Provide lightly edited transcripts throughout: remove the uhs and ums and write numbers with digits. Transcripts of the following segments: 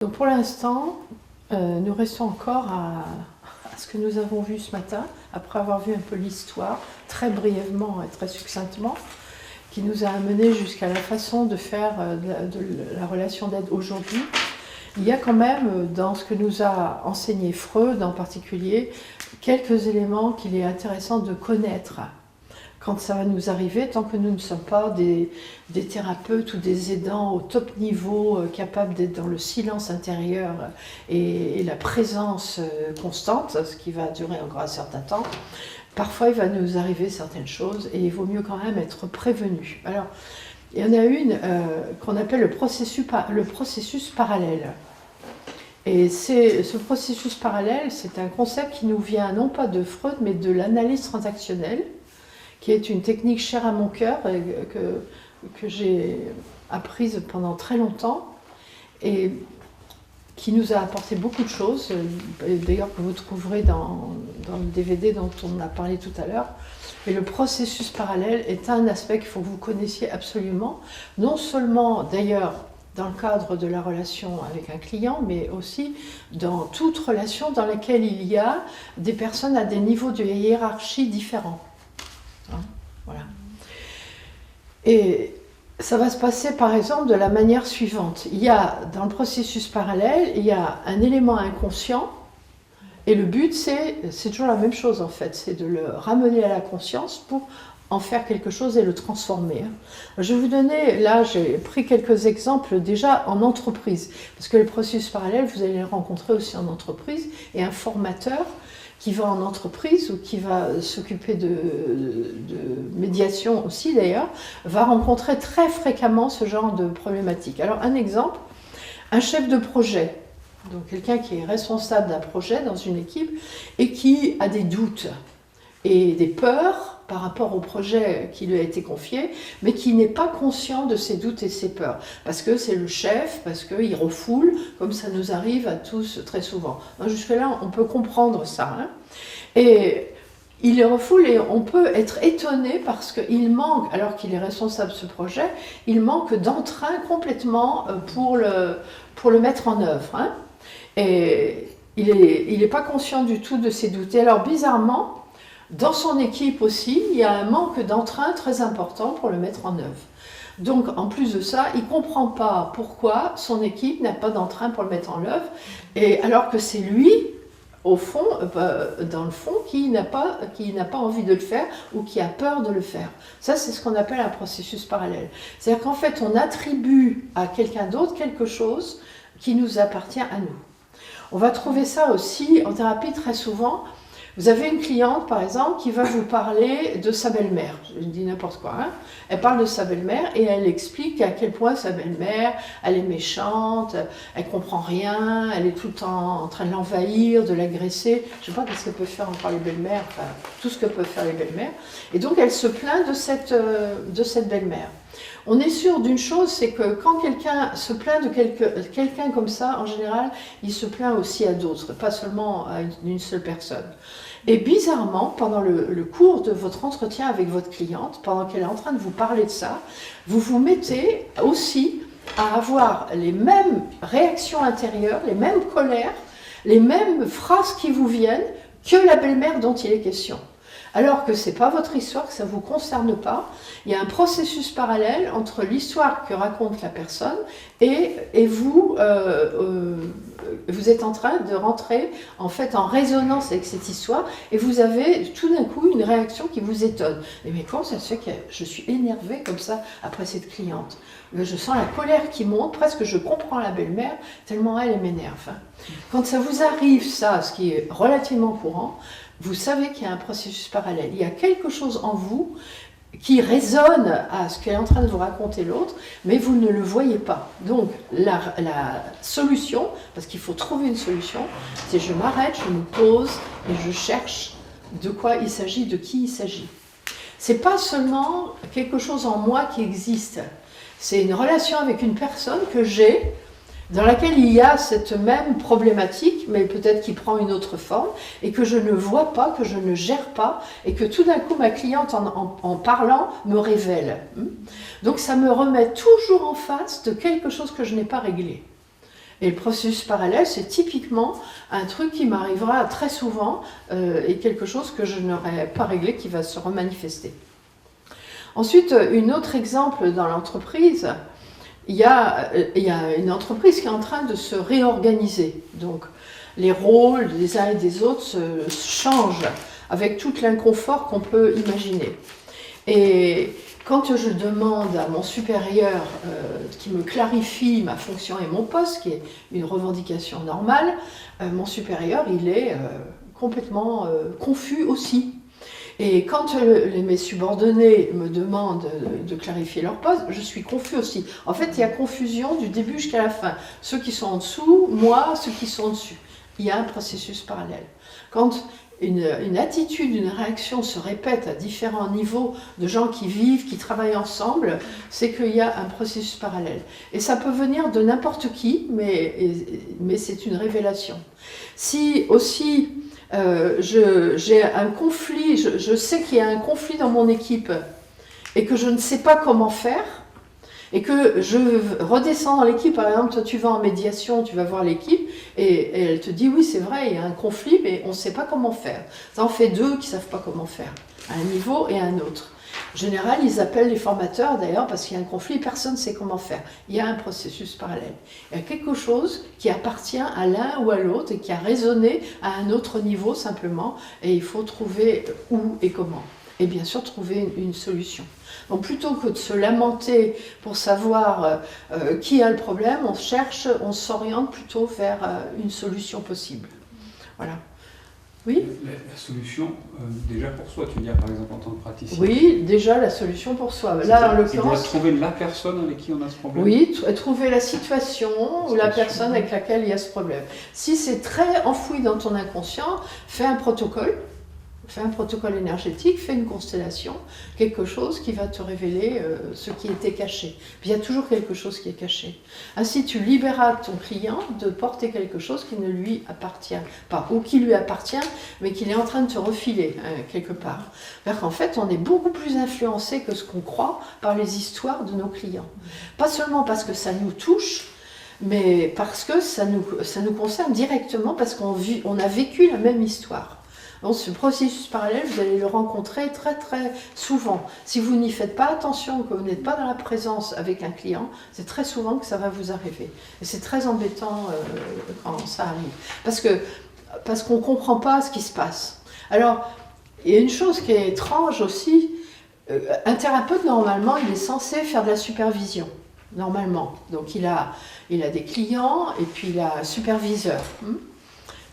Donc pour l'instant, nous restons encore à ce que nous avons vu ce matin, après avoir vu un peu l'histoire, très brièvement et très succinctement, qui nous a amené jusqu'à la façon de faire de la relation d'aide aujourd'hui. Il y a quand même, dans ce que nous a enseigné Freud en particulier, quelques éléments qu'il est intéressant de connaître quand ça va nous arriver, tant que nous ne sommes pas des thérapeutes ou des aidants au top niveau, capables d'être dans le silence intérieur et la présence constante, ce qui va durer encore un certain temps. Parfois, il va nous arriver certaines choses et il vaut mieux quand même être prévenu. Alors, il y en a une qu'on appelle le processus parallèle. Et ce processus parallèle, c'est un concept qui nous vient non pas de Freud, mais de l'analyse transactionnelle, qui est une technique chère à mon cœur et que j'ai apprise pendant très longtemps et qui nous a apporté beaucoup de choses, d'ailleurs que vous trouverez dans le DVD dont on a parlé tout à l'heure. Et le processus parallèle est un aspect qu'il faut que vous connaissiez absolument, non seulement d'ailleurs dans le cadre de la relation avec un client, mais aussi dans toute relation dans laquelle il y a des personnes à des niveaux de hiérarchie différents. Voilà. Et ça va se passer par exemple de la manière suivante. Il y a dans le processus parallèle, il y a un élément inconscient et le but c'est toujours la même chose en fait, c'est de le ramener à la conscience pour en faire quelque chose et le transformer. Je vais vous donner, là j'ai pris quelques exemples déjà en entreprise, parce que le processus parallèle vous allez le rencontrer aussi en entreprise, et un formateur qui va en entreprise ou qui va s'occuper de médiation aussi d'ailleurs, va rencontrer très fréquemment ce genre de problématique. Alors un exemple, un chef de projet, donc quelqu'un qui est responsable d'un projet dans une équipe et qui a des doutes et des peurs par rapport au projet qui lui a été confié, mais qui n'est pas conscient de ses doutes et ses peurs, parce que c'est le chef, parce qu'il refoule, comme ça nous arrive à tous très souvent. Jusque-là, on peut comprendre ça. Hein. Et il les refoule et on peut être étonné parce qu'il manque, alors qu'il est responsable de ce projet, il manque d'entrain complètement pour le mettre en œuvre. Hein. Et il n'est pas conscient du tout de ses doutes. Et alors, bizarrement, dans son équipe aussi, il y a un manque d'entrain très important pour le mettre en œuvre. Donc, en plus de ça, il ne comprend pas pourquoi son équipe n'a pas d'entrain pour le mettre en œuvre, et alors que c'est lui, au fond, dans le fond, qui n'a pas envie de le faire ou qui a peur de le faire. Ça, c'est ce qu'on appelle un processus parallèle. C'est-à-dire qu'en fait, on attribue à quelqu'un d'autre quelque chose qui nous appartient à nous. On va trouver ça aussi en thérapie très souvent. Vous avez une cliente, par exemple, qui va vous parler de sa belle-mère. Je dis n'importe quoi. Hein. Elle parle de sa belle-mère et elle explique à quel point sa belle-mère, elle est méchante, elle ne comprend rien, elle est tout le temps en train de l'envahir, de l'agresser. Je ne sais pas qu'est-ce que peuvent faire encore les belles-mères, enfin, tout ce que peuvent faire les belles-mères. Et donc, elle se plaint de cette belle-mère. On est sûr d'une chose, c'est que quand quelqu'un se plaint de quelqu'un comme ça, en général, il se plaint aussi à d'autres, pas seulement à une seule personne. Et bizarrement, pendant le cours de votre entretien avec votre cliente, pendant qu'elle est en train de vous parler de ça, vous vous mettez aussi à avoir les mêmes réactions intérieures, les mêmes colères, les mêmes phrases qui vous viennent que la belle-mère dont il est question. Alors que ce n'est pas votre histoire, que ça ne vous concerne pas. Il y a un processus parallèle entre l'histoire que raconte la personne et vous, vous êtes en train de rentrer en fait en résonance avec cette histoire et vous avez tout d'un coup une réaction qui vous étonne. Mais comment ça se fait que je suis énervée comme ça après cette cliente? Je sens la colère qui monte, presque je comprends la belle-mère, tellement elle m'énerve. Quand ça vous arrive, ça, ce qui est relativement courant, vous savez qu'il y a un processus parallèle. Il y a quelque chose en vous qui résonne à ce qu'elle est en train de vous raconter l'autre, mais vous ne le voyez pas. Donc la solution, parce qu'il faut trouver une solution, c'est je m'arrête, je me pose et je cherche de quoi il s'agit, de qui il s'agit. C'est pas seulement quelque chose en moi qui existe, c'est une relation avec une personne que j'ai, dans laquelle il y a cette même problématique, mais peut-être qui prend une autre forme, et que je ne vois pas, que je ne gère pas, et que tout d'un coup ma cliente, en parlant, me révèle. Donc ça me remet toujours en face de quelque chose que je n'ai pas réglé. Et le processus parallèle, c'est typiquement un truc qui m'arrivera très souvent et quelque chose que je n'aurais pas réglé qui va se remanifester. Ensuite, un autre exemple dans l'entreprise, il y a une entreprise qui est en train de se réorganiser. Donc, les rôles des uns et des autres se changent avec tout l'inconfort qu'on peut imaginer. Et quand je demande à mon supérieur qui me clarifie ma fonction et mon poste, qui est une revendication normale, mon supérieur, il est complètement confus aussi. Et quand mes subordonnés me demandent de clarifier leur poste, je suis confus aussi. En fait, il y a confusion du début jusqu'à la fin. Ceux qui sont en dessous, moi, ceux qui sont au-dessus. Il y a un processus parallèle. Quand une attitude, une réaction se répète à différents niveaux de gens qui vivent, qui travaillent ensemble, c'est qu'il y a un processus parallèle. Et ça peut venir de n'importe qui, mais c'est une révélation. Si aussi j'ai un conflit, je sais qu'il y a un conflit dans mon équipe et que je ne sais pas comment faire, et que je redescends dans l'équipe, par exemple, toi tu vas en médiation, tu vas voir l'équipe, et elle te dit oui c'est vrai, il y a un conflit, mais on ne sait pas comment faire. Ça en fait deux qui ne savent pas comment faire, à un niveau et à un autre. En général, ils appellent les formateurs d'ailleurs parce qu'il y a un conflit, personne ne sait comment faire. Il y a un processus parallèle. Il y a quelque chose qui appartient à l'un ou à l'autre et qui a résonné à un autre niveau simplement, et il faut trouver où et comment. Et bien sûr trouver une solution. Donc plutôt que de se lamenter pour savoir qui a le problème, on s'oriente plutôt vers une solution possible. Voilà. Oui ? La solution, déjà pour soi, tu veux dire par exemple en tant que praticien. Oui, déjà la solution pour soi. Là, en l'occurrence, trouver la personne avec qui on a ce problème. Oui, trouver la situation ou la personne avec laquelle il y a ce problème. Si c'est très enfoui dans ton inconscient, fais un protocole. Fais un protocole énergétique, fais une constellation, quelque chose qui va te révéler ce qui était caché. Puis il y a toujours quelque chose qui est caché. Ainsi, tu libéras ton client de porter quelque chose qui ne lui appartient pas, ou qui lui appartient, mais qu'il est en train de te refiler quelque part. C'est-à-dire qu'en fait, on est beaucoup plus influencé que ce qu'on croit par les histoires de nos clients. Pas seulement parce que ça nous touche, mais parce que ça nous concerne directement, parce qu'on a vécu la même histoire. Donc ce processus parallèle, vous allez le rencontrer très très souvent. Si vous n'y faites pas attention, que vous n'êtes pas dans la présence avec un client, c'est très souvent que ça va vous arriver. Et c'est très embêtant quand ça arrive. Parce qu'on ne comprend pas ce qui se passe. Alors, il y a une chose qui est étrange aussi. Un thérapeute, normalement, il est censé faire de la supervision. Normalement. Donc il a des clients et puis il a un superviseur.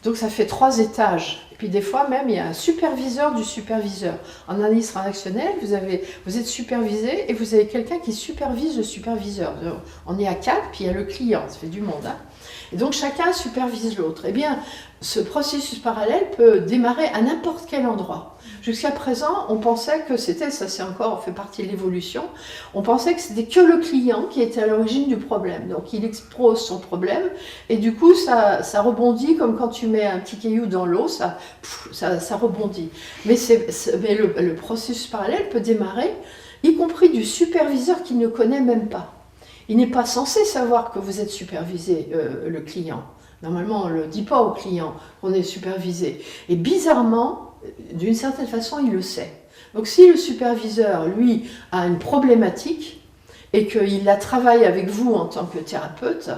Donc ça fait 3 étages. Et puis des fois même, il y a un superviseur du superviseur. En analyse transactionnelle, vous êtes supervisé et vous avez quelqu'un qui supervise le superviseur. Donc, on est à 4, puis il y a le client, ça fait du monde. Hein. Et donc chacun supervise l'autre. Eh bien, ce processus parallèle peut démarrer à n'importe quel endroit. Jusqu'à présent, on pensait que c'était, ça c'est encore fait partie de l'évolution, on pensait que c'était que le client qui était à l'origine du problème. Donc il expose son problème et du coup ça rebondit comme quand tu mets un petit caillou dans l'eau, ça rebondit. Mais le processus parallèle peut démarrer, y compris du superviseur qui ne connaît même pas. Il n'est pas censé savoir que vous êtes supervisé, le client. Normalement, on ne le dit pas au client qu'on est supervisé. Et bizarrement, d'une certaine façon, il le sait. Donc si le superviseur, lui, a une problématique et qu'il la travaille avec vous en tant que thérapeute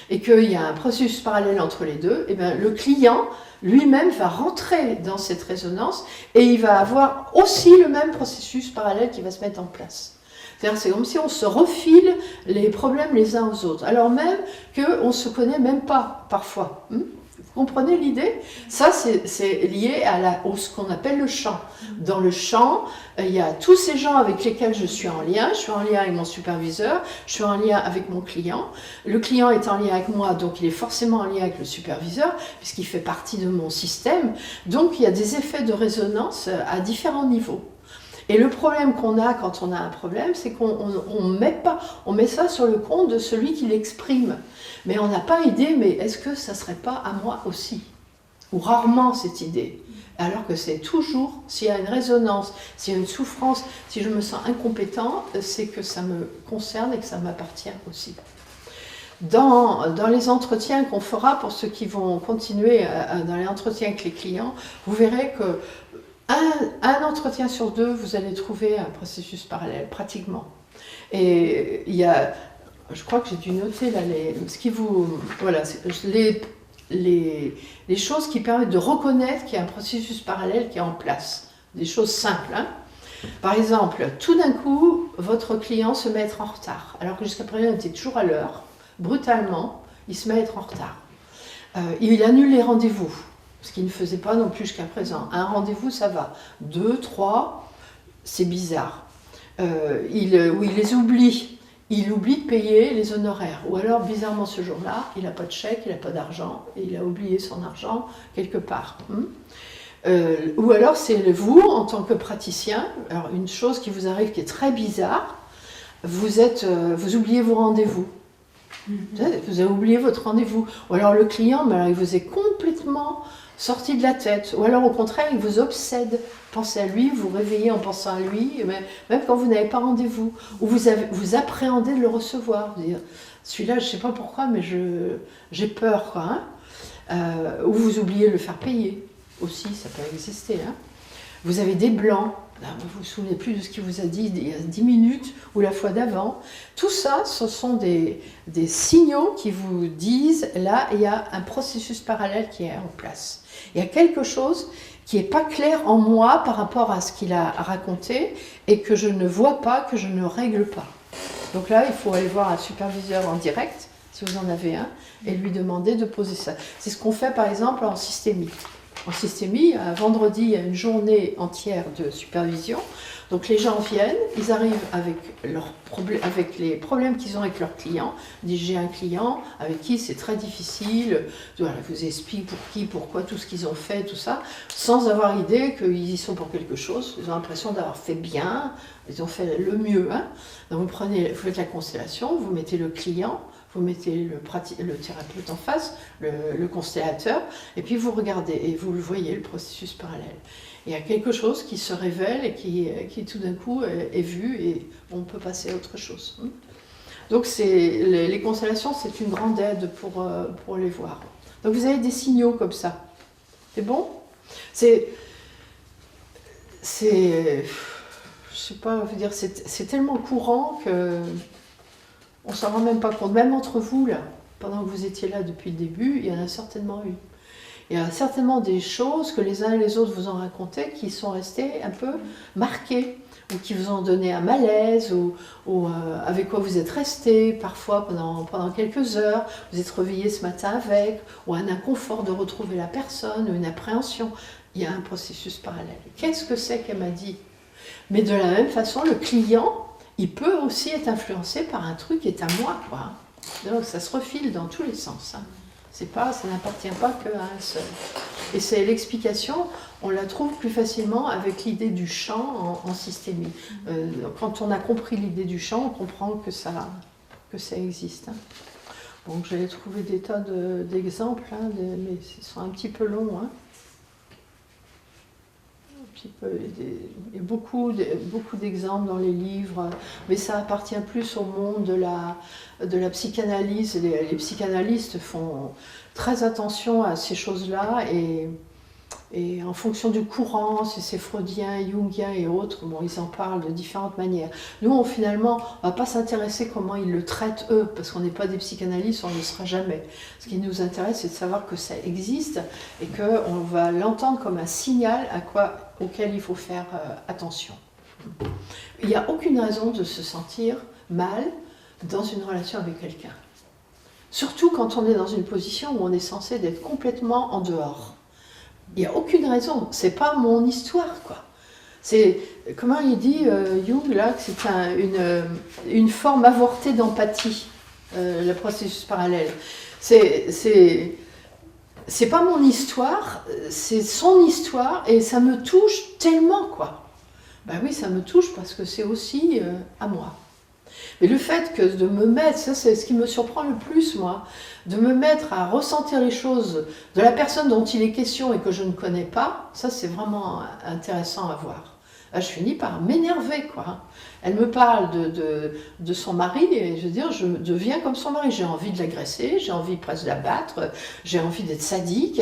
et qu'il y a un processus parallèle entre les deux, eh bien, le client lui-même va rentrer dans cette résonance et il va avoir aussi le même processus parallèle qui va se mettre en place. C'est-à-dire c'est comme si on se refile les problèmes les uns aux autres, alors même qu'on ne se connaît même pas parfois. Vous comprenez l'idée? Ça, c'est lié à ce qu'on appelle le champ. Dans le champ, il y a tous ces gens avec lesquels je suis en lien. Je suis en lien avec mon superviseur, je suis en lien avec mon client. Le client est en lien avec moi, donc il est forcément en lien avec le superviseur, puisqu'il fait partie de mon système. Donc il y a des effets de résonance à différents niveaux. Et le problème qu'on a quand on a un problème, c'est qu'on met ça sur le compte de celui qui l'exprime. Mais on n'a pas idée, mais est-ce que ça ne serait pas à moi aussi? Ou rarement cette idée. Alors que c'est toujours, s'il y a une résonance, s'il y a une souffrance, si je me sens incompétent, c'est que ça me concerne et que ça m'appartient aussi. dans les entretiens qu'on fera pour ceux qui vont continuer dans les entretiens avec les clients, vous verrez que un entretien sur deux, vous allez trouver un processus parallèle, pratiquement. Et il y a, je crois que j'ai dû noter là, les choses qui permettent de reconnaître qu'il y a un processus parallèle qui est en place. Des choses simples, hein. Par exemple, tout d'un coup, votre client se met à être en retard, alors que jusqu'à présent, il était toujours à l'heure. Brutalement, il se met à être en retard. Il annule les rendez-vous, ce qu'il ne faisait pas non plus jusqu'à présent. Un rendez-vous, ça va. 2, 3, c'est bizarre. Il les oublie. Il oublie de payer les honoraires. Ou alors, bizarrement, ce jour-là, il n'a pas de chèque, il n'a pas d'argent, et il a oublié son argent quelque part. Ou alors, c'est vous, en tant que praticien, alors une chose qui vous arrive qui est très bizarre, vous oubliez vos rendez-vous. Vous avez oublié votre rendez-vous. Ou alors le client, il vous est complètement sorti de la tête. Ou alors au contraire, il vous obsède. Pensez à lui, vous réveillez en pensant à lui, même quand vous n'avez pas rendez-vous. Ou vous appréhendez de le recevoir. Vous dire, celui-là, je ne sais pas pourquoi, mais j'ai peur, quoi. Ou vous oubliez de le faire payer. Aussi, ça peut exister. Hein. Vous avez des blancs. Vous ne vous souvenez plus de ce qu'il vous a dit il y a 10 minutes ou la fois d'avant. Tout ça, ce sont des signaux qui vous disent, là, il y a un processus parallèle qui est en place. Il y a quelque chose qui n'est pas clair en moi par rapport à ce qu'il a raconté et que je ne vois pas, que je ne règle pas. Donc là, il faut aller voir un superviseur en direct, si vous en avez un, et lui demander de poser ça. C'est ce qu'on fait par exemple en systémie. En systémie, un vendredi, il y a une journée entière de supervision. Donc les gens viennent, ils arrivent avec les problèmes qu'ils ont avec leurs clients. Ils disent, j'ai un client avec qui c'est très difficile. Voilà, ils vous expliquent pour qui, pourquoi, tout ce qu'ils ont fait, tout ça, sans avoir idée qu'ils y sont pour quelque chose. Ils ont l'impression d'avoir fait bien, ils ont fait le mieux. Hein. Donc vous faites la constellation, vous mettez le client, vous mettez le thérapeute en face, le constellateur, et puis vous regardez et vous le voyez, le processus parallèle. Il y a quelque chose qui se révèle et qui tout d'un coup est vu et on peut passer à autre chose. Donc les constellations, c'est une grande aide pour les voir. Donc vous avez des signaux comme ça. C'est bon ? Je sais pas, je veux dire, c'est tellement courant que on ne s'en rend même pas compte. Même entre vous, là, pendant que vous étiez là depuis le début, il y en a certainement eu. Il y a certainement des choses que les uns et les autres vous ont racontées qui sont restées un peu marquées, ou qui vous ont donné un malaise, ou avec quoi vous êtes resté parfois pendant quelques heures, vous êtes réveillé ce matin avec, ou un inconfort de retrouver la personne, ou une appréhension. Il y a un processus parallèle. Qu'est-ce que c'est qu'elle m'a dit ? Mais de la même façon, le client, il peut aussi être influencé par un truc qui est à moi, quoi. Donc ça se refile dans tous les sens. Hein. Ça n'appartient pas qu'à un seul. Et c'est l'explication, on la trouve plus facilement avec l'idée du champ en systémie. Quand on a compris l'idée du champ, on comprend que ça existe. Hein. Donc j'allais trouver des tas d'exemples, hein, mais ils sont un petit peu longs. Hein. Il y a beaucoup d'exemples dans les livres, mais ça appartient plus au monde de la psychanalyse. Les psychanalystes font très attention à ces choses-là et en fonction du courant, si c'est freudien, jungien et autres, bon, ils en parlent de différentes manières. Nous, finalement, on ne va pas s'intéresser comment ils le traitent eux, parce qu'on n'est pas des psychanalystes, on ne le sera jamais. Ce qui nous intéresse, c'est de savoir que ça existe et qu'on va l'entendre comme un signal auquel il faut faire attention. Il n'y a aucune raison de se sentir mal dans une relation avec quelqu'un. Surtout quand on est dans une position où on est censé être complètement en dehors. Il n'y a aucune raison, c'est pas mon histoire, quoi. C'est, comment il dit Jung, là, que c'est une forme avortée d'empathie, le processus parallèle. C'est pas mon histoire, c'est son histoire, et ça me touche tellement, quoi. Ben oui, ça me touche parce que c'est aussi à moi. Mais le fait que de me mettre, ça c'est ce qui me surprend le plus, moi, de me mettre à ressentir les choses de la personne dont il est question et que je ne connais pas, ça c'est vraiment intéressant à voir. je finis par m'énerver, quoi. Elle me parle de son mari, et je veux dire, je deviens comme son mari. J'ai envie de l'agresser, j'ai envie presque de la battre, j'ai envie d'être sadique.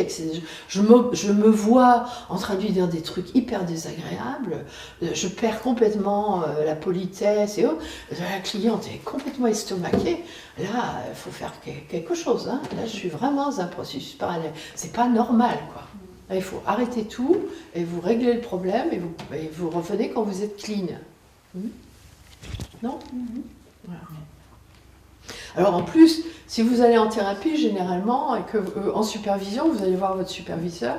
Je me vois en train de lui dire des trucs hyper désagréables. Je perds complètement la politesse et autres. La cliente est complètement estomaquée. Là, il faut faire quelque chose. Hein. Là, je suis vraiment dans un processus parallèle. C'est pas normal, quoi. Là, il faut arrêter tout et vous réglez le problème et vous revenez quand vous êtes clean. Non ? Voilà. Alors en plus, si vous allez en thérapie généralement et que en supervision, vous allez voir votre superviseur,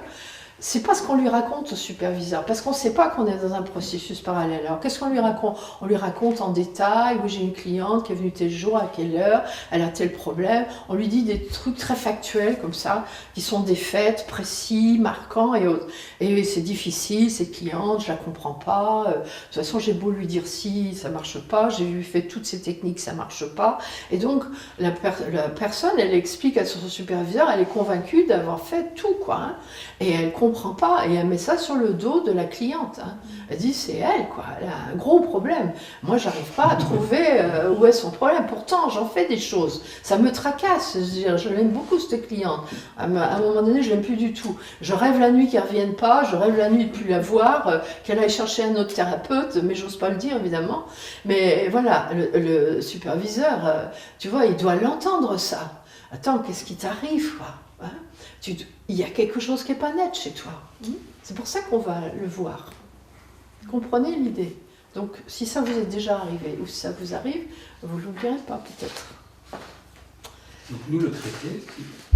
c'est pas ce qu'on lui raconte au superviseur, parce qu'on ne sait pas qu'on est dans un processus parallèle. Alors qu'est-ce qu'on lui raconte ? On lui raconte en détail, oui j'ai une cliente qui est venue tel jour, à quelle heure, elle a tel problème. On lui dit des trucs très factuels comme ça, qui sont des faits précis, marquants et autres. Et c'est difficile, cette cliente, je la comprends pas. De toute façon j'ai beau lui dire si, ça marche pas. J'ai vu fait toutes ces techniques, ça marche pas. Et donc la personne, elle explique à son superviseur, elle est convaincue d'avoir fait tout, quoi. Hein. Et elle comprend pas, et elle met ça sur le dos de la cliente. Hein. Elle dit c'est elle, quoi. Elle a un gros problème. Moi, j'arrive pas à trouver où est son problème. Pourtant, j'en fais des choses. Ça me tracasse. Je l'aime beaucoup, cette cliente. À un moment donné, je l'aime plus du tout. Je rêve la nuit qu'elle revienne pas. Je rêve la nuit de plus la voir, qu'elle aille chercher un autre thérapeute. Mais j'ose pas le dire, évidemment. Mais voilà, le superviseur, tu vois, il doit l'entendre ça. Attends, qu'est-ce qui t'arrive, quoi, hein? Il y a quelque chose qui n'est pas net chez toi. C'est pour ça qu'on va le voir. Comprenez l'idée. Donc, si ça vous est déjà arrivé, ou si ça vous arrive, vous ne l'oublierez pas, peut-être. Donc, nous, le traité...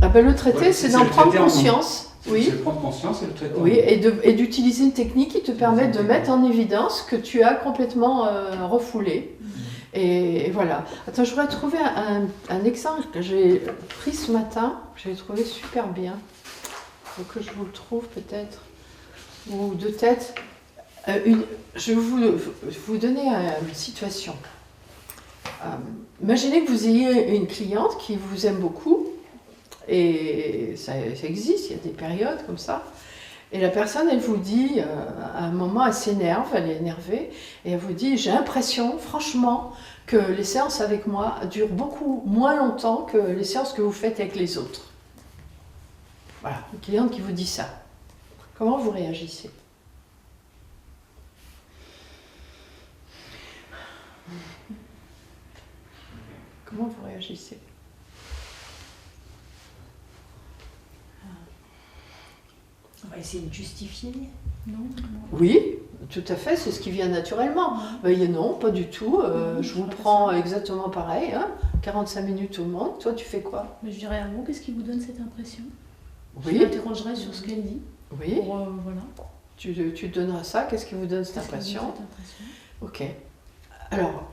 Ah ben, le traité, ouais, c'est d'en prendre conscience. Oui. C'est prendre conscience et le traiter. Oui, et d'utiliser une technique qui te permet de mettre en évidence que tu as complètement refoulé. Et voilà. Attends, je voudrais trouver un exemple que j'ai pris ce matin, que j'avais trouvé super bien. Il faut que je vous le trouve peut-être, ou de tête. Je vais vous donner une situation. Imaginez que vous ayez une cliente qui vous aime beaucoup, et ça existe, il y a des périodes comme ça. Et la personne, elle vous dit, à un moment, elle s'énerve, elle est énervée, et elle vous dit, j'ai l'impression, franchement, que les séances avec moi durent beaucoup moins longtemps que les séances que vous faites avec les autres. Voilà, une cliente qui vous dit ça. Comment vous réagissez ? Comment vous réagissez ? On va essayer de justifier, non ? Oui, tout à fait, c'est ce qui vient naturellement. Non, pas du tout, je vous prends exactement pareil, hein, 45 minutes tout le monde, toi tu fais quoi ? Mais je dirais à vous, qu'est-ce qui vous donne cette impression ? Oui. Je m'interrogerai sur ce qu'elle dit. Oui. Pour, voilà. Tu te donneras ça, qu'est-ce qui vous donne cette impression ? Ok. Alors,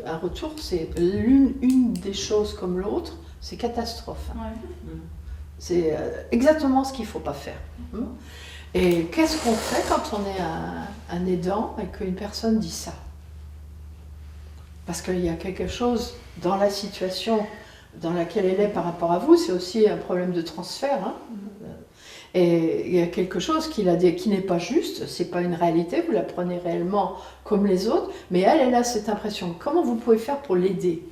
un retour, c'est une des choses comme l'autre, c'est catastrophe. Hein. Ouais. C'est exactement ce qu'il ne faut pas faire. Et qu'est-ce qu'on fait quand on est un aidant et qu'une personne dit ça ? Parce qu'il y a quelque chose dans la situation dans laquelle elle est par rapport à vous, c'est aussi un problème de transfert. Hein. Et il y a quelque chose qui n'est pas juste, c'est pas une réalité, vous la prenez réellement comme les autres, mais elle a cette impression. Comment vous pouvez faire pour l'aider ?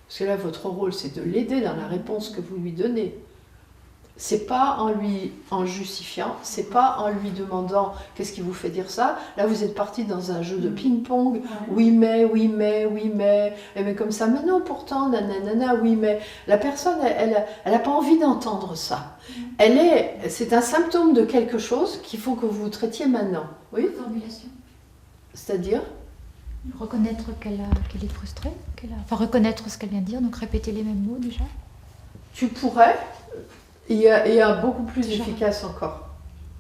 Parce que là, votre rôle, c'est de l'aider dans la réponse que vous lui donnez. C'est pas en justifiant, c'est pas en lui demandant qu'est-ce qui vous fait dire ça. Là, vous êtes parti dans un jeu de ping-pong. Oui, mais, et mais comme ça. Mais non, pourtant, nanana, oui, mais. La personne, elle a pas envie d'entendre ça. C'est un symptôme de quelque chose qu'il faut que vous traitiez maintenant. Oui ? Formulation. C'est-à-dire ? Reconnaître qu'elle est frustrée, enfin reconnaître ce qu'elle vient de dire, donc répéter les mêmes mots déjà. Tu pourrais. Il y a beaucoup plus efficace encore.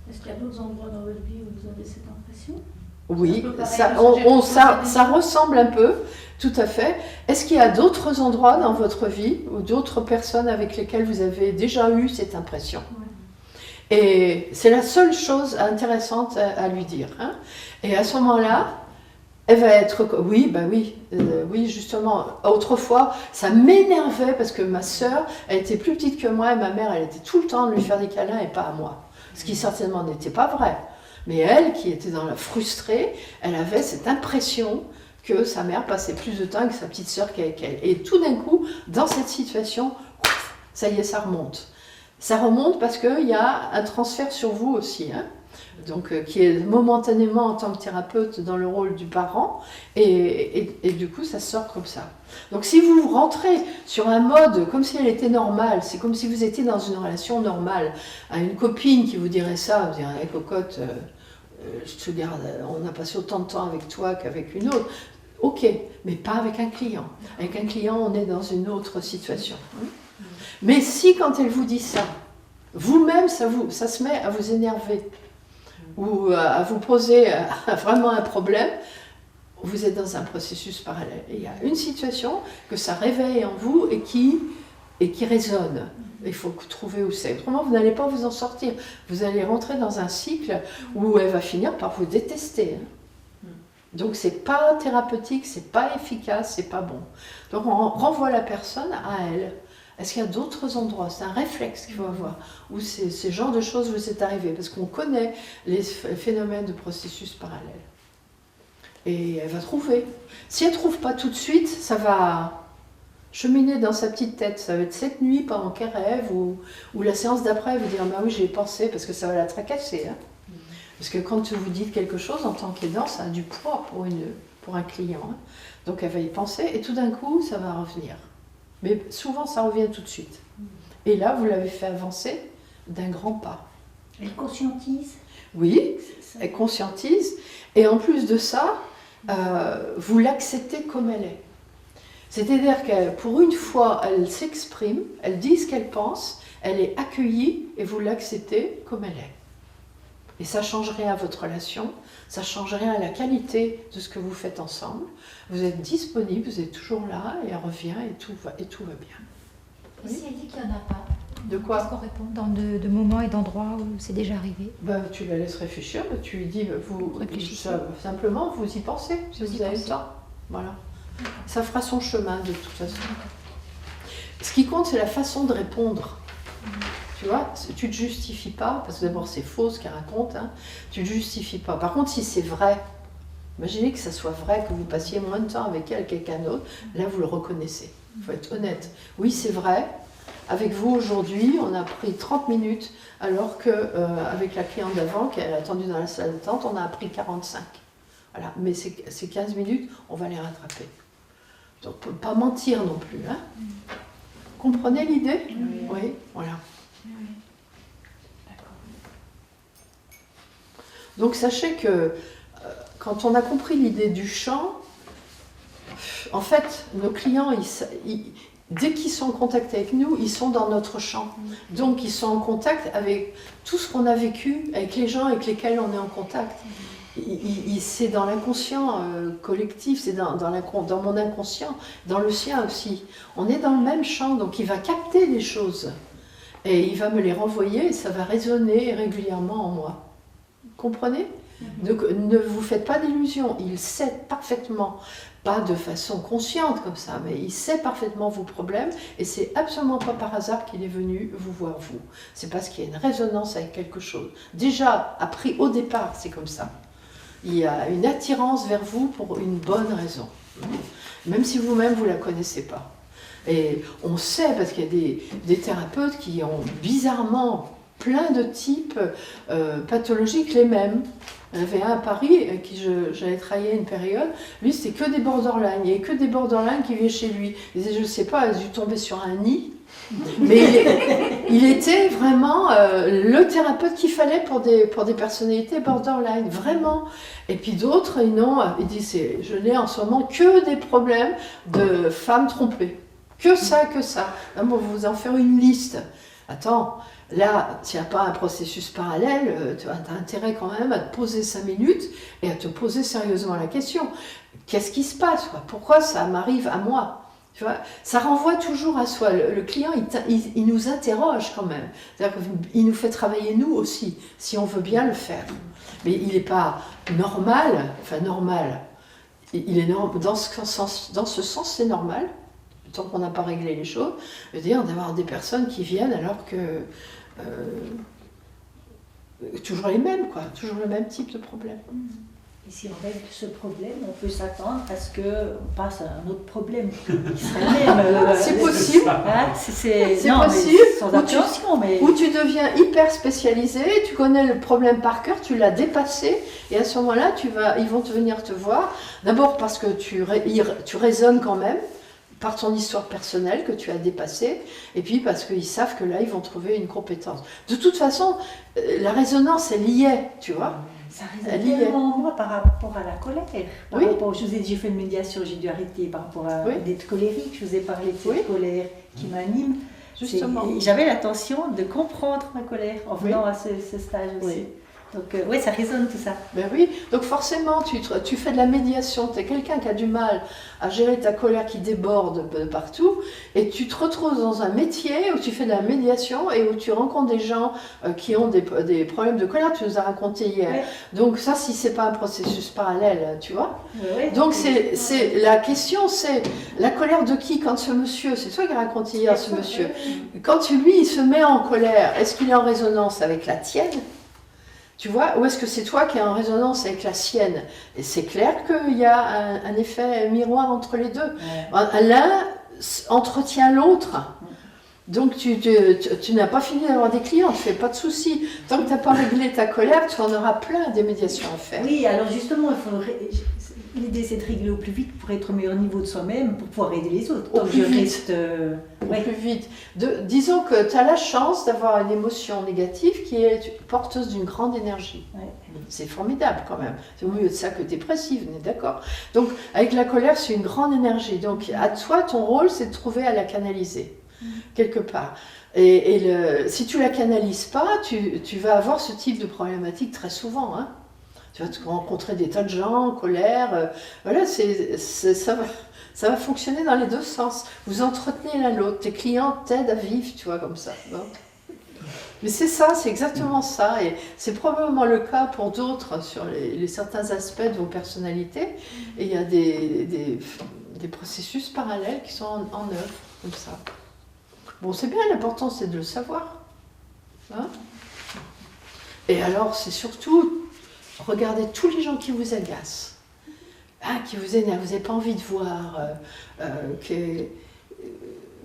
Est-ce qu'il y a d'autres endroits dans votre vie où vous avez cette impression ? Oui, ça ressemble un peu, tout à fait. Est-ce qu'il y a d'autres endroits dans votre vie ou d'autres personnes avec lesquelles vous avez déjà eu cette impression ? Ouais. Et c'est la seule chose intéressante à lui dire. Hein. Et à ce moment-là, elle va être... Oui, justement. Autrefois, ça m'énervait parce que ma sœur, elle était plus petite que moi et ma mère, elle était tout le temps de lui faire des câlins et pas à moi. Ce qui certainement n'était pas vrai. Mais elle, qui était dans la frustrée, elle avait cette impression que sa mère passait plus de temps avec sa petite sœur qu'avec elle. Et tout d'un coup, dans cette situation, ça y est, ça remonte. Ça remonte parce qu'il y a un transfert sur vous aussi, hein, donc, qui est momentanément en tant que thérapeute dans le rôle du parent, et du coup ça sort comme ça. Donc si vous rentrez sur un mode comme si elle était normale, c'est comme si vous étiez dans une relation normale, à une copine qui vous dirait ça, vous direz hey, cocotte, je te garde, on a passé autant de temps avec toi qu'avec une autre. Ok, mais pas avec un client. Avec un client, on est dans une autre situation. Mais si quand elle vous dit ça, vous-même, ça se met à vous énerver, ou à vous poser vraiment un problème, vous êtes dans un processus parallèle. Et il y a une situation que ça réveille en vous et qui résonne. Il faut trouver où c'est. Autrement, vous n'allez pas vous en sortir. Vous allez rentrer dans un cycle où elle va finir par vous détester. Donc c'est pas thérapeutique, c'est pas efficace, c'est pas bon. Donc on renvoie la personne à elle. Est-ce qu'il y a d'autres endroits? C'est un réflexe qu'il faut avoir, où ce genre de choses vous est arrivé, parce qu'on connaît les phénomènes de processus parallèles. Et elle va trouver. Si elle ne trouve pas tout de suite, ça va cheminer dans sa petite tête. Ça va être cette nuit pendant qu'elle rêve, ou la séance d'après, elle va dire, bah oui, j'ai pensé, parce que ça va la tracasser. Hein. Parce que quand vous dites quelque chose, en tant qu'aidant, ça a du poids pour un client. Hein. Donc elle va y penser, et tout d'un coup, ça va revenir. Mais souvent, ça revient tout de suite. Et là, vous l'avez fait avancer d'un grand pas. Elle conscientise. Oui, elle conscientise. Et en plus de ça, vous l'acceptez comme elle est. C'est-à-dire que pour une fois, elle s'exprime, elle dit ce qu'elle pense, elle est accueillie et vous l'acceptez comme elle est. Et ça ne change rien à votre relation, ça ne change rien à la qualité de ce que vous faites ensemble. Vous êtes disponible, vous êtes toujours là, et elle revient et tout va bien. Et si elle dit qu'il n'y en a pas, de quoi? Qu'est-ce qu'on répond dans de moments et d'endroits où c'est déjà arrivé? Tu la laisses réfléchir, tu lui dis, simplement vous y pensez, si vous avez le temps. Voilà. Ça fera son chemin de toute façon. Ce qui compte, c'est la façon de répondre. Tu vois, tu ne te justifies pas, parce que d'abord c'est faux ce qu'elle raconte, hein. Tu ne te justifies pas. Par contre, si c'est vrai, imaginez que ça soit vrai, que vous passiez moins de temps avec elle, quelqu'un d'autre, là vous le reconnaissez. Il faut être honnête. Oui, c'est vrai, avec vous aujourd'hui, on a pris 30 minutes, alors qu'avec la cliente d'avant, qui a attendu dans la salle d'attente, on a pris 45. Voilà. Mais ces 15 minutes, on va les rattraper. Donc, pas mentir non plus. Hein. Comprenez l'idée? Oui, voilà. Donc sachez que quand on a compris l'idée du champ, en fait, nos clients, dès qu'ils sont en contact avec nous, ils sont dans notre champ. Donc ils sont en contact avec tout ce qu'on a vécu, avec les gens avec lesquels on est en contact. C'est dans l'inconscient collectif, c'est dans mon inconscient, dans le sien aussi. On est dans le même champ, donc il va capter les choses. Et il va me les renvoyer et ça va résonner régulièrement en moi. Comprenez? Donc ne vous faites pas d'illusions, il sait parfaitement, pas de façon consciente comme ça, mais il sait parfaitement vos problèmes et c'est absolument pas par hasard qu'il est venu vous voir vous. C'est parce qu'il y a une résonance avec quelque chose. Déjà, appris au départ, c'est comme ça. Il y a une attirance vers vous pour une bonne raison, même si vous-même vous la connaissez pas. Et on sait, parce qu'il y a des thérapeutes qui ont bizarrement plein de types pathologiques les mêmes. Il y en avait un à Paris, avec qui j'avais travaillé une période, lui c'était que des borderline, il n'y avait que des borderline qui vivaient chez lui. Il disait, je ne sais pas, elle a dû tomber sur un nid, mais il était vraiment le thérapeute qu'il fallait pour des personnalités borderline, vraiment. Et puis d'autres, non, il dit, je n'ai en ce moment que des problèmes de femmes trompées. Que ça, que ça. Là, on va vous en faire une liste. Attends, là, s'il n'y a pas un processus parallèle, tu as intérêt quand même à te poser 5 minutes et à te poser sérieusement la question. Qu'est-ce qui se passe? Pourquoi ça m'arrive à moi? Tu vois, ça renvoie toujours à soi. Le client, il nous interroge quand même. C'est-à-dire qu'il nous fait travailler nous aussi, si on veut bien le faire. Mais il n'est pas normal, il est dans ce sens, c'est normal. Tant qu'on n'a pas réglé les choses, c'est-à-dire d'avoir des personnes qui viennent alors que Toujours les mêmes, quoi. Toujours le même type de problème. Et si on règle ce problème, on peut s'attendre à ce qu'on passe à un autre problème qui serait le même. C'est possible. Hein, c'est Non, possible. mais Sans appréhension, mais... Où tu deviens hyper spécialisé, tu connais le problème par cœur, tu l'as dépassé, et à ce moment-là, ils vont venir te voir. D'abord parce que tu raisonnes quand même par ton histoire personnelle que tu as dépassée, et puis parce qu'ils savent que là, ils vont trouver une compétence. De toute façon, la résonance, elle y est, tu vois. Ça résonne tellement en moi par rapport à la colère. Oui. Je vous ai dit, j'ai fait une médiation, j'ai dû arrêter par rapport à Oui. d'être colérique. Je vous ai parlé de cette Oui. colère qui m'anime. Justement. Et j'avais l'intention de comprendre ma colère en venant Oui. à ce stage aussi. Oui. Donc oui, ça résonne tout ça. Ben oui, donc forcément, tu fais de la médiation, tu es quelqu'un qui a du mal à gérer ta colère qui déborde de partout, et tu te retrouves dans un métier où tu fais de la médiation et où tu rencontres des gens qui ont des problèmes de colère, tu nous as raconté hier. Ouais. Donc ça, si c'est pas un processus parallèle, tu vois. Ouais. Donc la question, c'est la colère de qui quand ce monsieur, c'est toi qui as raconté hier ce monsieur, quand lui, il se met en colère, est-ce qu'il est en résonance avec la tienne ? Tu vois, ou est-ce que c'est toi qui es en résonance avec la sienne? Et c'est clair qu'il y a un effet miroir entre les deux. Ouais. L'un entretient l'autre. Donc tu n'as pas fini d'avoir des clients, tu fais pas de soucis. Tant que tu n'as pas réglé ta colère, tu en auras plein des médiations à faire. Oui, alors justement, l'idée c'est de régler au plus vite pour être au meilleur niveau de soi-même, pour pouvoir aider les autres. Au Donc plus je vite. reste... Au ouais. plus vite. Disons que tu as la chance d'avoir une émotion négative qui est porteuse d'une grande énergie. Ouais. C'est formidable quand même. C'est mieux de ça que dépressive, on est d'accord. Donc avec la colère, c'est une grande énergie. Donc à toi, ton rôle, c'est de trouver à la canaliser, quelque part. Et si tu la canalises pas, tu vas avoir ce type de problématique très souvent. Hein. Tu vas te rencontrer des tas de gens en colère. Voilà, ça va fonctionner dans les deux sens. Vous entretenez l'un l'autre. Tes clients t'aident à vivre, tu vois, comme ça. Non, mais c'est ça, c'est exactement ça. Et c'est probablement le cas pour d'autres sur les certains aspects de vos personnalités. Et il y a des processus parallèles qui sont en œuvre, comme ça. Bon, c'est bien, l'important c'est de le savoir. Hein? Et alors, c'est surtout, regardez tous les gens qui vous agacent, qui vous énervent, vous n'avez pas envie de voir,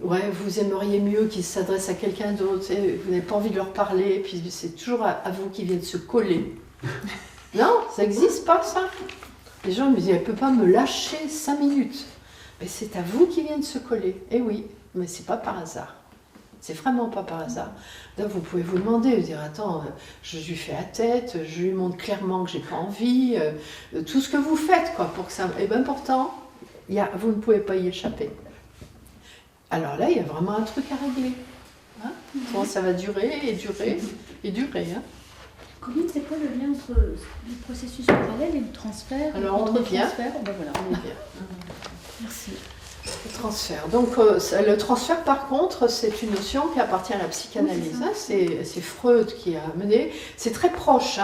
vous aimeriez mieux qu'ils s'adressent à quelqu'un d'autre, vous n'avez pas envie de leur parler, puis c'est toujours à vous qu'ils viennent se coller. Non, ça n'existe pas, ça. Les gens me disent, elle ne peut pas me lâcher 5 minutes. Mais c'est à vous qu'ils viennent se coller. Eh oui, mais c'est pas par hasard. C'est vraiment pas par hasard. Donc vous pouvez vous demander, vous dire, attends, je lui fais la tête, je lui montre clairement que j'ai pas envie, tout ce que vous faites, quoi, pour que ça... Et bien pourtant, vous ne pouvez pas y échapper. Alors là, il y a vraiment un truc à régler. Hein? Bon, ça va durer et durer et durer. Hein? Corinne, c'est quoi le lien entre le processus parallèle et le transfert? Alors, on est bien. Ben voilà, On est bien. merci. Le transfert. Donc, le transfert, par contre, c'est une notion qui appartient à la psychanalyse. Oui, c'est Freud qui a mené. C'est très proche,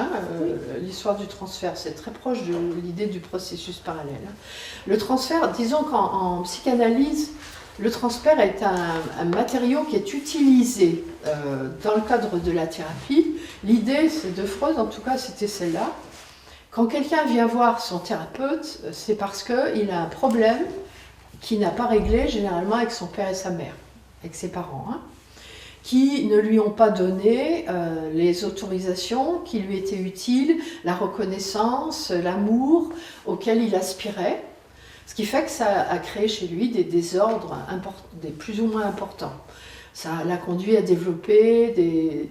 l'histoire du transfert. C'est très proche de l'idée du processus parallèle. Le transfert, disons qu'en psychanalyse, le transfert est un matériau qui est utilisé dans le cadre de la thérapie. L'idée, c'est de Freud, en tout cas, c'était celle-là. Quand quelqu'un vient voir son thérapeute, c'est parce qu'il a un problème qu'il n'a pas réglé, généralement avec son père et sa mère, avec ses parents, qui ne lui ont pas donné les autorisations qui lui étaient utiles, la reconnaissance, l'amour auquel il aspirait. Ce qui fait que ça a créé chez lui des désordres plus ou moins importants. Ça l'a conduit à développer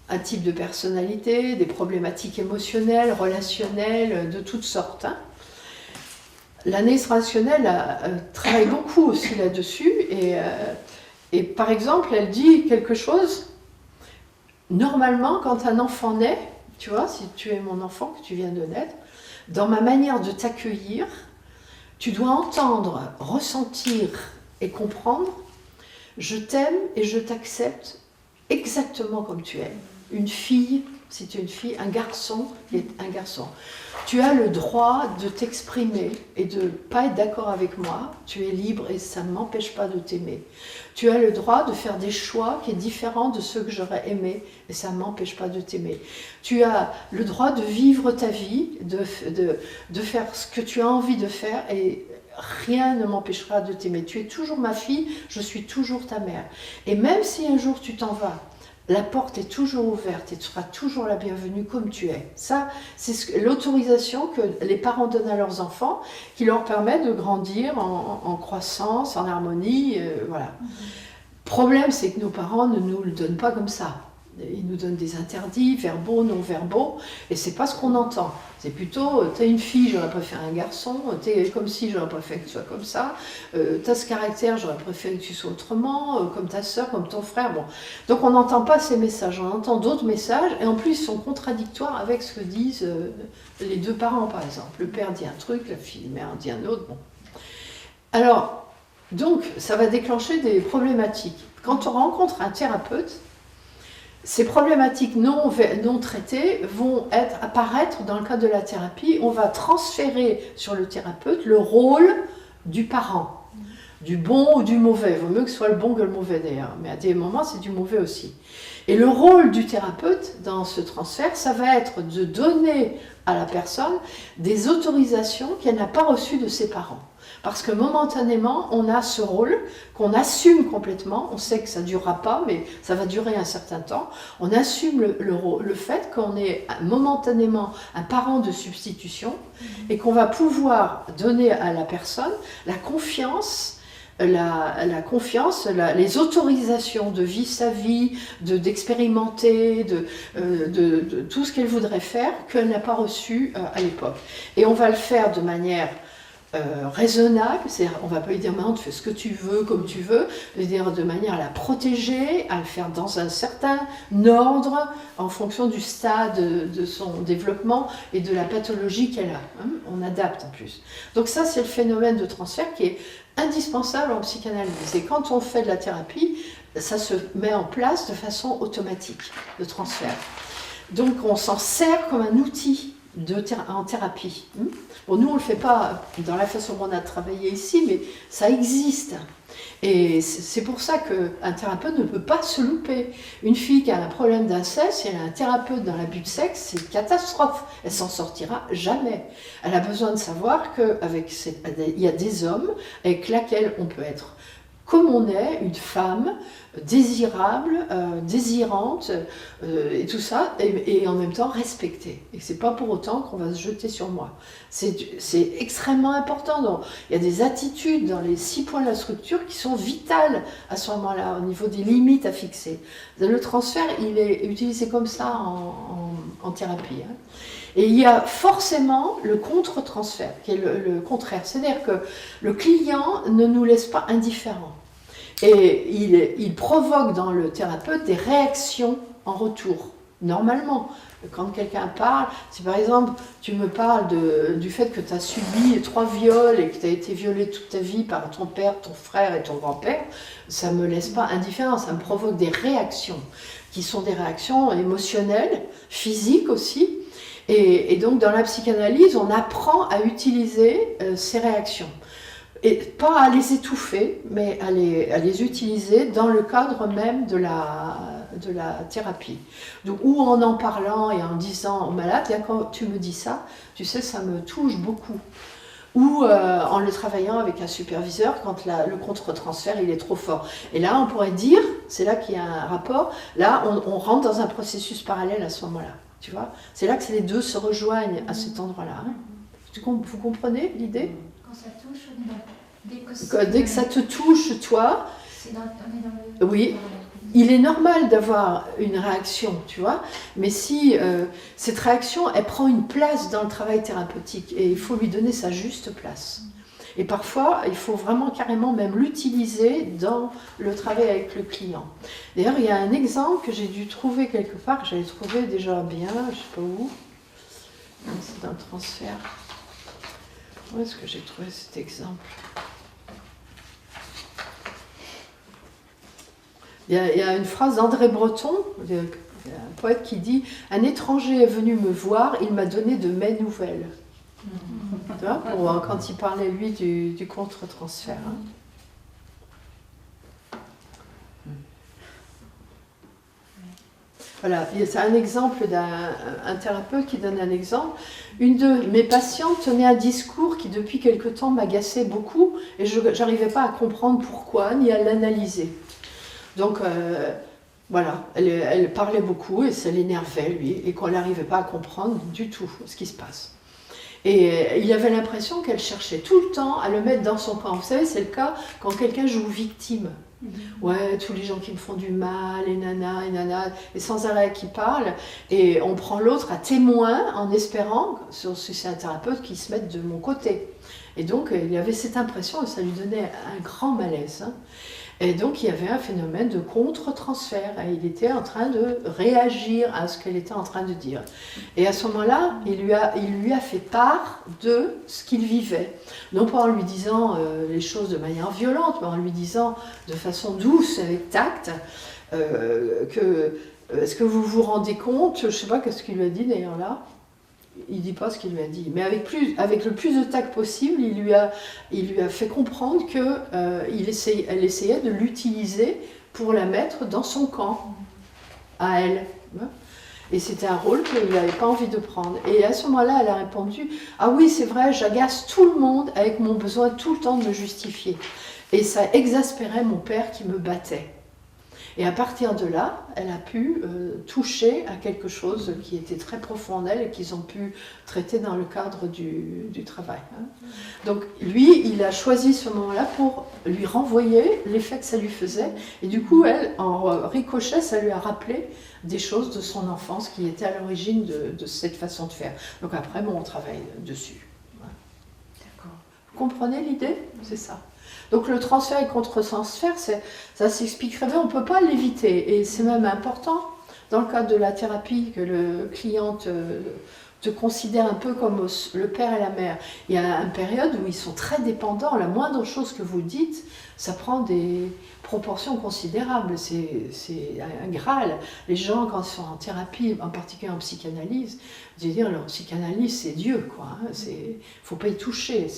un type de personnalité, des problématiques émotionnelles, relationnelles, de toutes sortes. L'analyse rationnelle travaille beaucoup aussi là-dessus. Et par exemple, elle dit quelque chose. Normalement, quand un enfant naît, tu vois, si tu es mon enfant, que tu viens de naître, dans ma manière de t'accueillir, tu dois entendre, ressentir et comprendre. Je t'aime et je t'accepte exactement comme tu es. une fille, si tu es une fille, un garçon est un garçon. Tu as le droit de t'exprimer et de ne pas être d'accord avec moi. Tu es libre et ça ne m'empêche pas de t'aimer. Tu as le droit de faire des choix qui sont différents de ceux que j'aurais aimés et ça ne m'empêche pas de t'aimer. Tu as le droit de vivre ta vie, de faire ce que tu as envie de faire et rien ne m'empêchera de t'aimer. Tu es toujours ma fille, je suis toujours ta mère. Et même si un jour tu t'en vas, la porte est toujours ouverte et tu seras toujours la bienvenue comme tu es. Ça, c'est l'autorisation que les parents donnent à leurs enfants qui leur permet de grandir en croissance, en harmonie. Voilà. Problème, c'est que nos parents ne nous le donnent pas comme ça. Ils nous donnent des interdits, verbaux, non verbaux, et c'est pas ce qu'on entend. C'est plutôt, t'es une fille, j'aurais préféré un garçon, t'es comme si, j'aurais préféré que tu sois comme ça, t'as ce caractère, j'aurais préféré que tu sois autrement, comme ta soeur, comme ton frère. Bon. Donc on n'entend pas ces messages, on entend d'autres messages, et en plus ils sont contradictoires avec ce que disent les deux parents, par exemple. Le père dit un truc, la mère dit un autre. Bon. Alors, donc, ça va déclencher des problématiques. Quand on rencontre un thérapeute, ces problématiques non traitées vont apparaître dans le cadre de la thérapie. On va transférer sur le thérapeute le rôle du parent, du bon ou du mauvais. Il vaut mieux que ce soit le bon que le mauvais d'ailleurs, mais à des moments c'est du mauvais aussi. Et le rôle du thérapeute dans ce transfert, ça va être de donner à la personne des autorisations qu'elle n'a pas reçues de ses parents. Parce que momentanément, on a ce rôle qu'on assume complètement. On sait que ça ne durera pas, mais ça va durer un certain temps. On assume le fait qu'on est momentanément un parent de substitution et qu'on va pouvoir donner à la personne la confiance, les autorisations de vivre sa vie, d'expérimenter, de tout ce qu'elle voudrait faire qu'elle n'a pas reçu à l'époque. Et on va le faire de manière raisonnable, c'est-à-dire on va pas lui dire maintenant tu fais ce que tu veux, comme tu veux, dire de manière à la protéger, à le faire dans un certain ordre en fonction du stade de son développement et de la pathologie qu'elle a. On adapte en plus. Donc ça c'est le phénomène de transfert qui est indispensable en psychanalyse. Et quand on fait de la thérapie, ça se met en place de façon automatique, le transfert. Donc on s'en sert comme un outil en thérapie. Bon, nous, on ne le fait pas dans la façon dont on a travaillé ici, mais ça existe. Et c'est pour ça qu'un thérapeute ne peut pas se louper. Une fille qui a un problème d'inceste, si elle a un thérapeute dans l'abus de sexe, c'est une catastrophe. Elle s'en sortira jamais. Elle a besoin de savoir qu'il y a des hommes avec lesquels on peut être comme on est, une femme désirable, désirante, et tout ça, et en même temps respectée. Et c'est pas pour autant qu'on va se jeter sur moi. C'est extrêmement important. Donc, il y a des attitudes dans les 6 points de la structure qui sont vitales à ce moment-là, au niveau des limites à fixer. Le transfert, il est utilisé comme ça en thérapie. Et il y a forcément le contre-transfert, qui est le contraire. C'est-à-dire que le client ne nous laisse pas indifférents. Et il provoque dans le thérapeute des réactions en retour, normalement. Quand quelqu'un parle, si par exemple tu me parles du fait que tu as subi 3 viols et que tu as été violée toute ta vie par ton père, ton frère et ton grand-père, ça ne me laisse pas indifférent, ça me provoque des réactions, qui sont des réactions émotionnelles, physiques aussi. Et donc dans la psychanalyse, on apprend à utiliser ces réactions. Et pas à les étouffer, mais à les utiliser dans le cadre même de la thérapie. Donc, ou en parlant et en disant au malade, quand tu me dis ça, tu sais, ça me touche beaucoup. Ou en le travaillant avec un superviseur quand le contre-transfert il est trop fort. Et là, on pourrait dire, c'est là qu'il y a un rapport, là, on rentre dans un processus parallèle à ce moment-là. Tu vois, c'est là que les deux se rejoignent à cet endroit-là. Vous comprenez l'idée ? Quand ça touche, on est Dès que ça te touche, toi, on est dans le... Oui, il est normal d'avoir une réaction, tu vois, mais si cette réaction, elle prend une place dans le travail thérapeutique et il faut lui donner sa juste place. Et parfois, il faut vraiment carrément même l'utiliser dans le travail avec le client. D'ailleurs, il y a un exemple que j'ai dû trouver quelque part, que j'avais trouvé déjà bien, je ne sais pas où, c'est dans le transfert. Où est-ce que j'ai trouvé cet exemple ? Il y a une phrase d'André Breton, un poète qui dit « Un étranger est venu me voir, il m'a donné de mes nouvelles ». Tu vois, quand il parlait, lui, du contre-transfert. Hein. Voilà, c'est un exemple d'un thérapeute qui donne un exemple. Une de mes patientes tenait un discours qui, depuis quelque temps, m'agaçait beaucoup et je n'arrivais pas à comprendre pourquoi, ni à l'analyser. Donc, voilà, elle parlait beaucoup et ça l'énervait, lui, et qu'on n'arrivait pas à comprendre du tout ce qui se passe. Et il avait l'impression qu'elle cherchait tout le temps à le mettre dans son camp. Vous savez, c'est le cas quand quelqu'un joue victime. Ouais, tous les gens qui me font du mal, et nana, et sans arrêt qui parlent, et on prend l'autre à témoin en espérant, si c'est un thérapeute, qu'il se mette de mon côté. Et donc, il y avait cette impression, et ça lui donnait un grand malaise. Hein. Et donc, il y avait un phénomène de contre-transfert. Et il était en train de réagir à ce qu'elle était en train de dire. Et à ce moment-là, il lui a fait part de ce qu'il vivait. Non pas en lui disant les choses de manière violente, mais en lui disant de façon douce, avec tact, est-ce que vous vous rendez compte, je ne sais pas qu'est-ce qu'il lui a dit d'ailleurs là, il ne dit pas ce qu'il lui a dit, mais avec le plus de tact possible, il lui a fait comprendre qu'elle essayait de l'utiliser pour la mettre dans son camp, à elle. Et c'était un rôle qu'il n'avait pas envie de prendre. Et à ce moment-là, elle a répondu « Ah oui, c'est vrai, j'agace tout le monde avec mon besoin tout le temps de me justifier. » Et ça exaspérait mon père qui me battait. Et à partir de là, elle a pu toucher à quelque chose qui était très profond en elle et qu'ils ont pu traiter dans le cadre du travail. Hein. Donc lui, il a choisi ce moment-là pour lui renvoyer l'effet que ça lui faisait. Et du coup, elle, en ricochet, ça lui a rappelé des choses de son enfance qui étaient à l'origine de cette façon de faire. Donc après, on travaille dessus. Voilà. D'accord. Vous comprenez l'idée? C'est ça. Donc le transfert et contre-transfert, ça s'expliquerait bien, on ne peut pas l'éviter. Et c'est même important, dans le cadre de la thérapie, que le client te considère un peu comme le père et la mère. Il y a une période où ils sont très dépendants, la moindre chose que vous dites, ça prend des proportions considérables, c'est un Graal. Les gens, quand ils sont en thérapie, en particulier en psychanalyse, je veux dire, leur psychanalyse, c'est Dieu, quoi. Hein, il ne faut pas y toucher,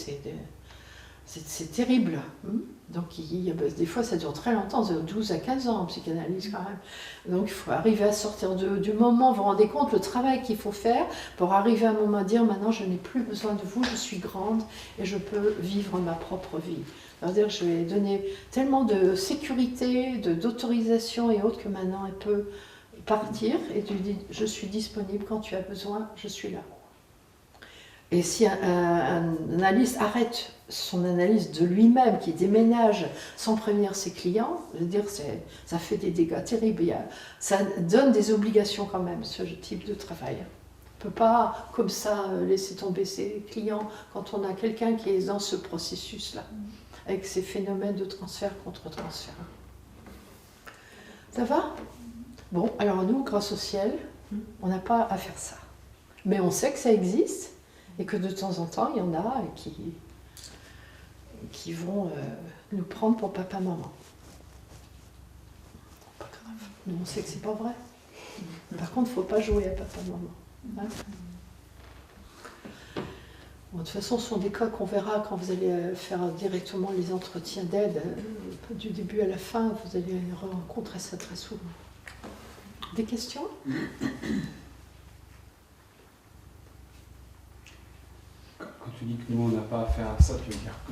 c'est terrible. Donc des fois ça dure très longtemps, ça dure 12 à 15 ans en psychanalyse quand même. Donc il faut arriver à sortir du moment, vous vous rendez compte le travail qu'il faut faire pour arriver à un moment à dire maintenant je n'ai plus besoin de vous, je suis grande et je peux vivre ma propre vie. C'est-à-dire je vais donner tellement de sécurité, d'autorisation et autres que maintenant elle peut partir et tu lui dis je suis disponible quand tu as besoin, je suis là. Et si un analyste arrête son analyse de lui-même, qui déménage sans prévenir ses clients, je veux dire, ça fait des dégâts terribles. Ça donne des obligations quand même, ce type de travail. On ne peut pas, comme ça, laisser tomber ses clients quand on a quelqu'un qui est dans ce processus-là, avec ces phénomènes de transfert contre transfert. Ça va? Bon, alors nous, grâce au ciel, on n'a pas à faire ça. Mais on sait que ça existe. Et que de temps en temps, il y en a qui vont nous prendre pour papa-maman. Pas grave. Nous, on sait que c'est pas vrai. Par contre, il ne faut pas jouer à papa-maman. Hein? Bon, de toute façon, ce sont des cas qu'on verra quand vous allez faire directement les entretiens d'aide. Du début à la fin, vous allez rencontrer ça très souvent. Des questions ? Quand tu dis que nous, on n'a pas affaire à ça, tu veux dire que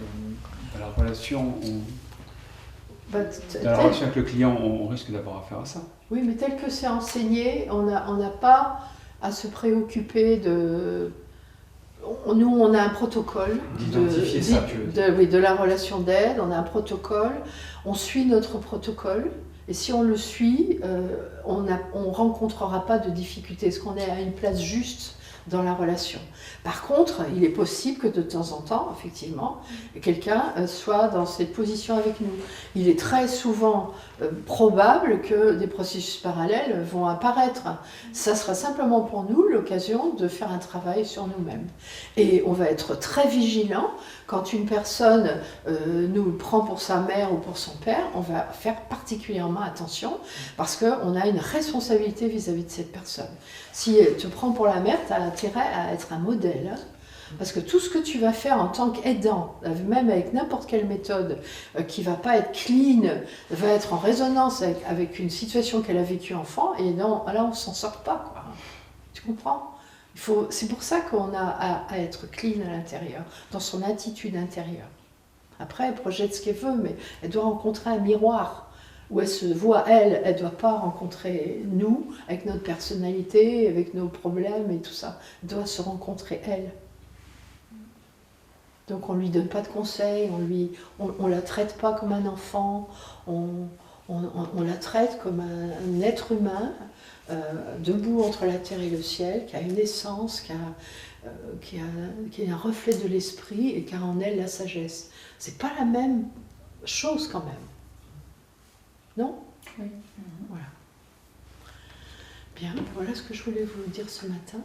dans la relation, avec le client, on risque d'avoir affaire à ça. Oui, mais tel que c'est enseigné, on n'a pas à se préoccuper de... Nous, on a un protocole de la relation d'aide, on a un protocole, on suit notre protocole, et si on le suit, on ne rencontrera pas de difficultés. Est-ce qu'on est à une place juste dans la relation. Par contre, il est possible que de temps en temps, effectivement, quelqu'un soit dans cette position avec nous. Il est très souvent probable que des processus parallèles vont apparaître. Ça sera simplement pour nous l'occasion de faire un travail sur nous-mêmes. Et on va être très vigilant quand une personne nous prend pour sa mère ou pour son père, on va faire particulièrement attention parce qu'on a une responsabilité vis-à-vis de cette personne. Si elle te prend pour la mère, tu as intérêt à être un modèle. Parce que tout ce que tu vas faire en tant qu'aidant, même avec n'importe quelle méthode qui ne va pas être clean, va être en résonance avec une situation qu'elle a vécue enfant, et non, là on ne s'en sort pas, quoi. Tu comprends? C'est pour ça qu'on a à être clean à l'intérieur, dans son attitude intérieure. Après, elle projette ce qu'elle veut, mais elle doit rencontrer un miroir où elle se voit, elle ne doit pas rencontrer nous, avec notre personnalité, avec nos problèmes et tout ça. Elle doit se rencontrer elle. Donc on ne lui donne pas de conseils, on la traite pas comme un enfant, on la traite comme un être humain, debout entre la terre et le ciel, qui a une essence, qui est un reflet de l'esprit et qui a en elle la sagesse. C'est pas la même chose quand même. Non? Oui. Voilà. Bien, voilà ce que je voulais vous dire ce matin.